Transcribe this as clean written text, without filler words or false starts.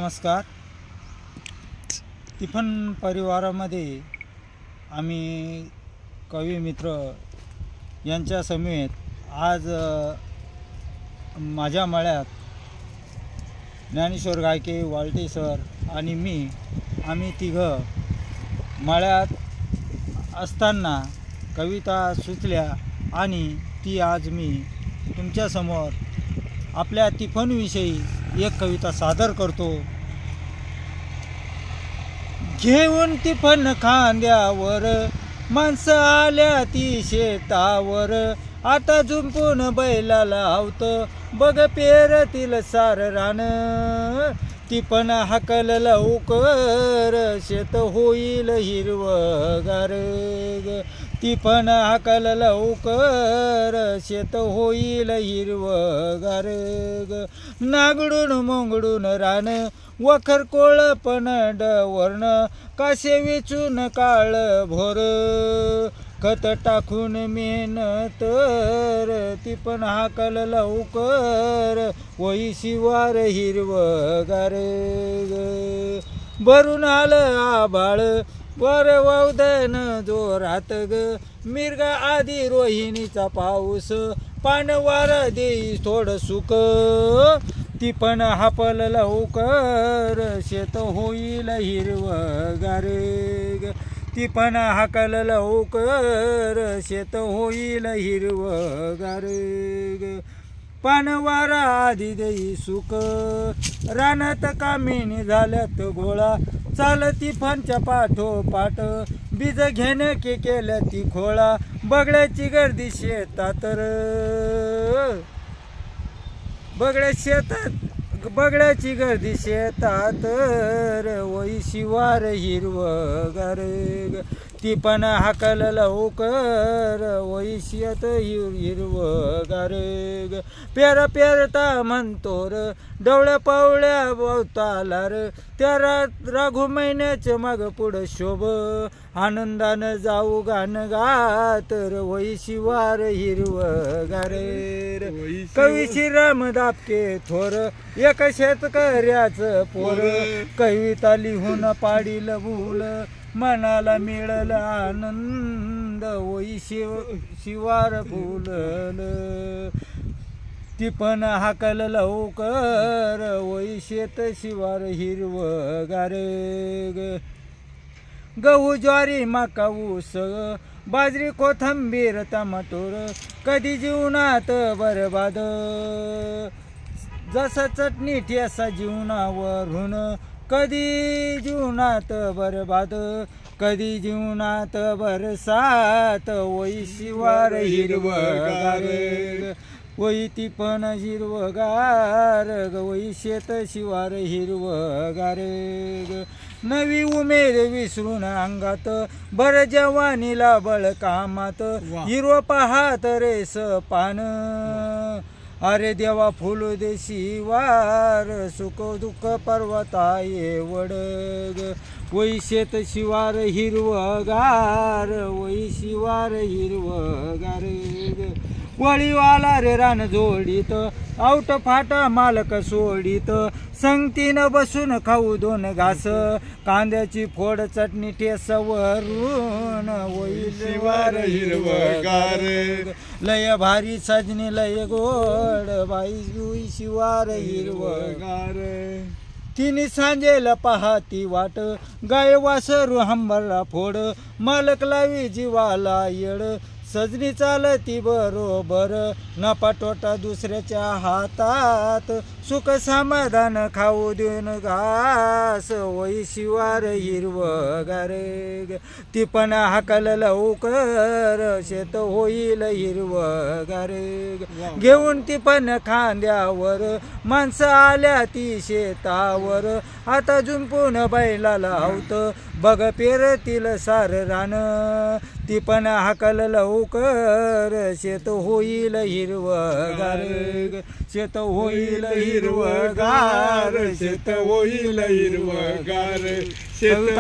नमस्कार. तिफन परिवारामध्ये आम्ही कवी मित्र यांच्या समेत आज माझ्या मळ्यात ज्ञानेश्वर गायके, वाल्टे सर आणि आम्ही तिघं मळ्यात असताना कविता सुचल्या आणि ती आज मी तुमच्यासमोर आपल्या तिफनविषयी एक कविता सादर करतो. घेऊन तिफन खांद्यावर माणसं आल्या ती शेतावर, आता जुंपून बैलाला लावतं बघ पेरतील सार रान. तिफन हाकल लवकर शेत होईल हिरवगार. तिफन हाकल लवकर शेत होईल हिरवगार. नागडून मोंगडून रान वखर कोळपण डवर्ण, काशे वेचून काळ भोर. खत टाकून मेहनत तिफन हाकल लवकर वही शिवार हिरवगार. भरून आलं आभाळ वर वावदन जोरात ग, मिरगा आधी रोहिणीचा पाऊस पान वार देई थोडं सुख. तिफन हापल लवकर शेत होईल हिरवगार. तिफन हाकल लवकर शेत होईल हिरवगार. पान वारा आधी देई सुख, रानात कामिनी झाल्यात गोळा. चाल तिफनच्या पाठोपाठ बीज घेणे केल्या ती खोळा. बगड्याची गर्दी शेतात बगड्याची गर्दी शेतात वही शिवार हिरवगार. तिफन हाकल लवकर वही शेत हिरवगार. पेरता म्हणतोर डवळ्या पावळ्या भोवतालार, त्या राघू महिन्याचे माग पुढं शोभ. आनंदानं जाऊ गाण गात वही शिवार हिरवगार. कवी श्रीराम दापके थोर एक शेतकऱ्याचं पोर. कविता लिहून पाडील भूल मनाला मिळल आनंद वही शिवार फुलल. तिफन हाकल लवकर वही शेत शिवार हिरवगार. गहू ज्वारी मका ऊस बाजरी कोथंबीर टमाटोर, कधी जीवनात बरबाद. जसा चटणी ठेसा जीवनावरून कधी जीवनात बरबाद. कधी जीवनात बरसात वही शिवार हिरवगार. वही तिफन हिरवगार वही शेत शिवार हिरवगार. नवी उमेद विसरून अंगात बर जवानीला बळ कामात. हिरव पाहात रेस पान अरे देवा फुलू दे शिवार. सुख दुःख पर्वताये वडग वही शेत शिवार हिरवगार. वही शिवार हिरवगार. वळीवाला रे रान जोडीत आउट फाट मालक सोडीत. संगतीनं बसून खाऊ दोन घास, कांद्याची फोड चटणी ठेसवरून वही शिवार हिरवगार. लय भारी सजनी लय गोड बाई शिवार हिरवगार. तिने सांजेला पाहाती वाट गाय वासरू हंबरला फोड. मालक लावी जीवाला येड सजनी चालती बरोबर. नफा तोटा दुसऱ्याच्या हातात, सुख समाधान खाऊ देऊन घास वही शिवार हिरवगार. तिफन हाकल लवकर शेत होईल हिरवगार. घेऊन तिफन खांद्यावर माणसं आल्या ती शेतावर, आता जुंपून बैलाला लावतं बघ पेरतील सार रान. तिफन हाकल लवकर शेत होईल हिरवगार. शेत होईल हिरवगार. शेत होईल हिरवगार. शेत